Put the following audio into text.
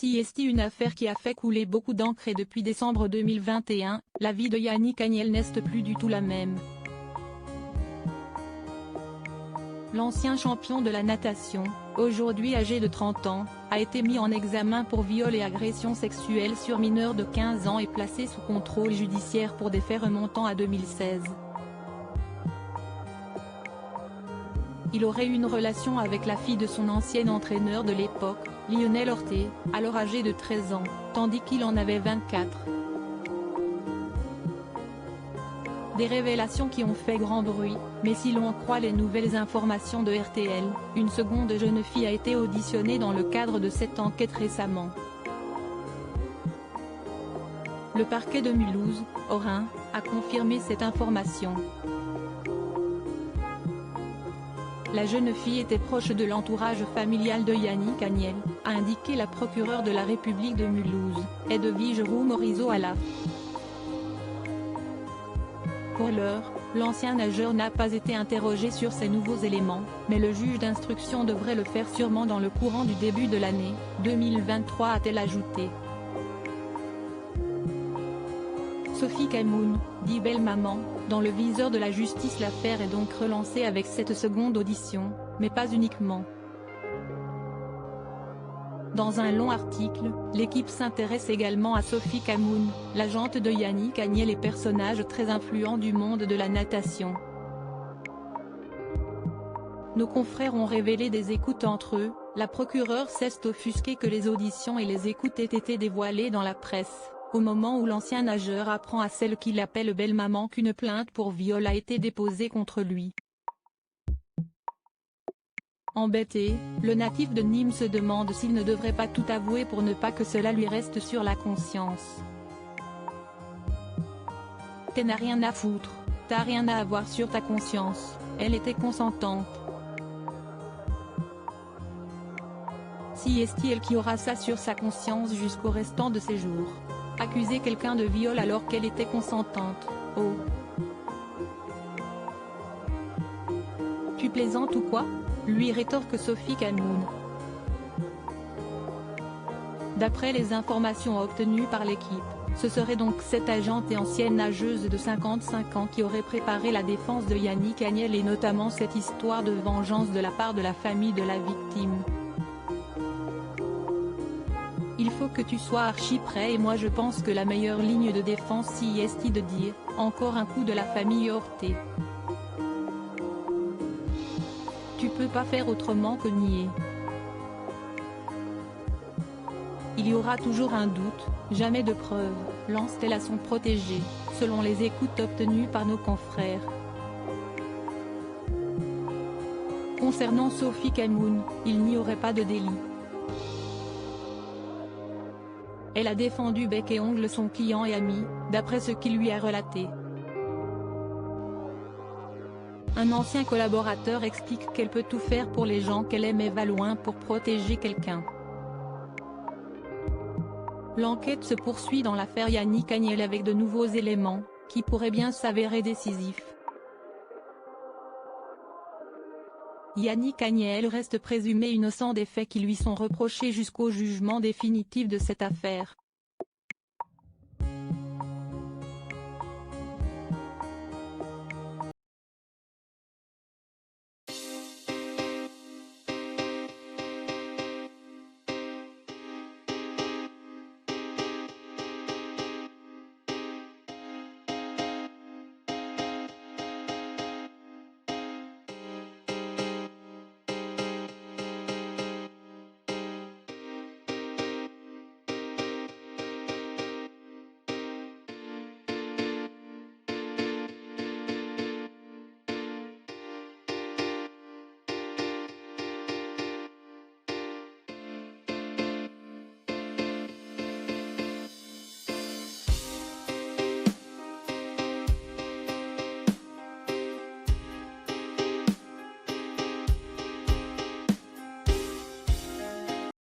CST, une affaire qui a fait couler beaucoup d'encre, et depuis décembre 2021, la vie de Yannick Agnel n'est plus du tout la même. L'ancien champion de la natation, aujourd'hui âgé de 30 ans, a été mis en examen pour viol et agression sexuelle sur mineur de 15 ans et placé sous contrôle judiciaire pour des faits remontant à 2016. Il aurait eu une relation avec la fille de son ancien entraîneur de l'époque, Lionel Orté, alors âgé de 13 ans, tandis qu'il en avait 24. Des révélations qui ont fait grand bruit, mais si l'on croit les nouvelles informations de RTL, une seconde jeune fille a été auditionnée dans le cadre de cette enquête récemment. Le parquet de Mulhouse, au Rhin, a confirmé cette information. La jeune fille était proche de l'entourage familial de Yannick Agnel, a indiqué la procureure de la République de Mulhouse, Edwige Roux-Morizot-Alaf. Pour l'heure, l'ancien nageur n'a pas été interrogé sur ces nouveaux éléments, mais le juge d'instruction devrait le faire sûrement dans le courant du début de l'année 2023, a-t-elle ajouté. Sophie Camoun, dit Belle Maman, dans le viseur de la justice. L'affaire est donc relancée avec cette seconde audition, mais pas uniquement. Dans un long article, l'équipe s'intéresse également à Sophie Camoun, l'agente de Yannick Agnel et personnage très influent du monde de la natation. Nos confrères ont révélé des écoutes entre eux. La procureure s'est offusquée que les auditions et les écoutes aient été dévoilées dans la presse, au moment où l'ancien nageur apprend à celle qu'il appelle Belle Maman qu'une plainte pour viol a été déposée contre lui. Embêté, le natif de Nîmes se demande s'il ne devrait pas tout avouer pour ne pas que cela lui reste sur la conscience. T'en as rien à foutre, t'as rien à avoir sur ta conscience, elle était consentante. Si est-il qui aura ça sur sa conscience jusqu'au restant de ses jours? Accuser quelqu'un de viol alors qu'elle était consentante, oh. Tu plaisantes ou quoi? Lui rétorque Sophie Camoun. D'après les informations obtenues par l'équipe, ce serait donc cette agente et ancienne nageuse de 55 ans qui aurait préparé la défense de Yannick Agnel, et notamment cette histoire de vengeance de la part de la famille de la victime. Il faut que tu sois archi prêt, et moi je pense que la meilleure ligne de défense si est de dire, encore un coup de la famille Orté. Tu peux pas faire autrement que nier. Il y aura toujours un doute, jamais de preuve, lance-t-elle à son protégé, selon les écoutes obtenues par nos confrères. Concernant Sophie Camoun, il n'y aurait pas de délit. Elle a défendu bec et ongle son client et ami, d'après ce qu'il lui a relaté. Un ancien collaborateur explique qu'elle peut tout faire pour les gens qu'elle aime et va loin pour protéger quelqu'un. L'enquête se poursuit dans l'affaire Yannick Agnel avec de nouveaux éléments, qui pourraient bien s'avérer décisifs. Yannick Agnel reste présumé innocent des faits qui lui sont reprochés jusqu'au jugement définitif de cette affaire.